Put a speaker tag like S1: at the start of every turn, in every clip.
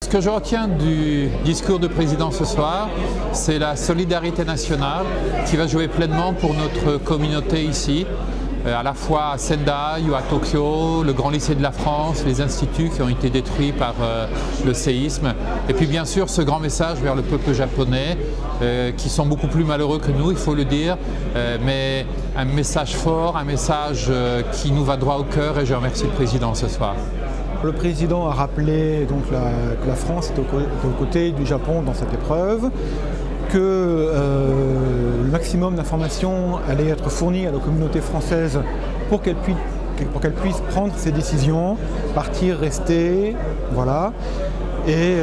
S1: Ce que je retiens du discours du président ce soir, c'est la solidarité nationale qui va jouer pleinement pour notre communauté ici, à la fois à Sendai ou à Tokyo, le grand lycée de la France, les instituts qui ont été détruits par le séisme. Et puis bien sûr ce grand message vers le peuple japonais, qui sont beaucoup plus malheureux que nous, il faut le dire, mais un message fort, un message qui nous va droit au cœur, et je remercie le président ce soir.
S2: Le président a rappelé donc, que la France est aux côtés du Japon dans cette épreuve, que le maximum d'informations allait être fourni à la communauté française pour qu'elle puisse prendre ses décisions, partir, rester, voilà. Et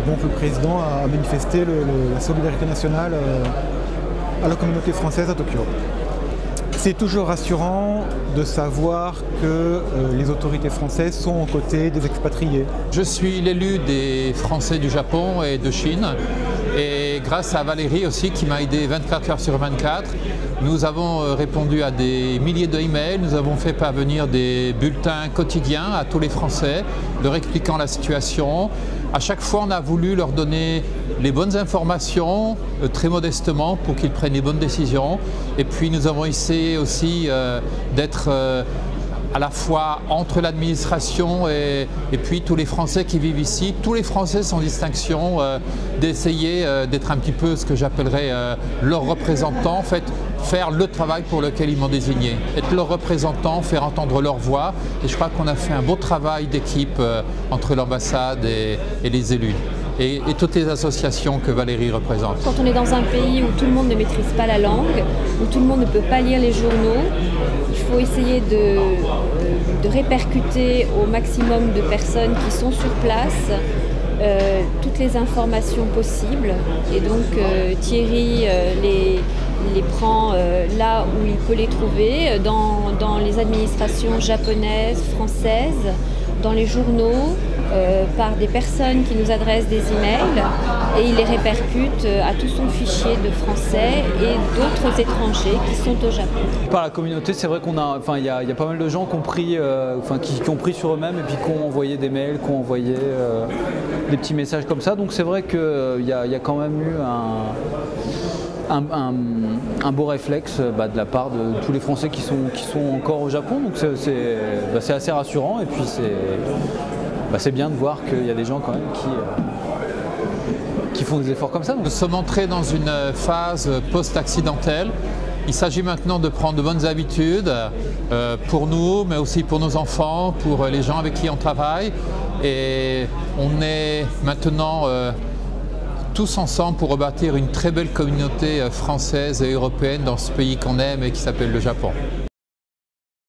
S2: donc le président a manifesté la solidarité nationale à la communauté française à Tokyo. C'est toujours rassurant de savoir que les autorités françaises sont aux côtés des expatriés.
S1: Je suis l'élu des Français du Japon et de Chine, et grâce à Valérie aussi qui m'a aidé 24 heures sur 24, nous avons répondu à des milliers d'emails, nous avons fait parvenir des bulletins quotidiens à tous les Français, leur expliquant la situation. À chaque fois, on a voulu leur donner les bonnes informations, très modestement, pour qu'ils prennent les bonnes décisions. Et puis nous avons essayé aussi d'être à la fois entre l'administration et puis tous les Français qui vivent ici, tous les Français sans distinction, d'essayer d'être un petit peu ce que j'appellerais leurs représentants, en fait, faire le travail pour lequel ils m'ont désigné, être leurs représentants, faire entendre leur voix, et je crois qu'on a fait un beau travail d'équipe entre l'ambassade et les élus. Et toutes les associations que Valérie représente.
S3: Quand on est dans un pays où tout le monde ne maîtrise pas la langue, où tout le monde ne peut pas lire les journaux, il faut essayer de répercuter au maximum de personnes qui sont sur place toutes les informations possibles. Et donc Thierry les prend là où il peut les trouver, dans les administrations japonaises, françaises, dans les journaux, par des personnes qui nous adressent des emails, et il les répercute à tout son fichier de français et d'autres étrangers qui sont au Japon.
S4: Par la communauté, c'est vrai qu'on a, il y a pas mal de gens qui ont pris, qui ont pris sur eux-mêmes et puis qui ont envoyé des mails, qui ont envoyé des petits messages comme ça. Donc c'est vrai qu'il y a quand même eu un beau réflexe de la part de tous les Français qui sont encore au Japon. Donc c'est assez rassurant, et puis c'est bien de voir qu'il y a des gens quand même qui font des efforts comme ça.
S1: De se montrer dans une phase post-accidentelle. Il s'agit maintenant de prendre de bonnes habitudes pour nous, mais aussi pour nos enfants, pour les gens avec qui on travaille. Et on est maintenant tous ensemble pour rebâtir une très belle communauté française et européenne dans ce pays qu'on aime et qui s'appelle le Japon.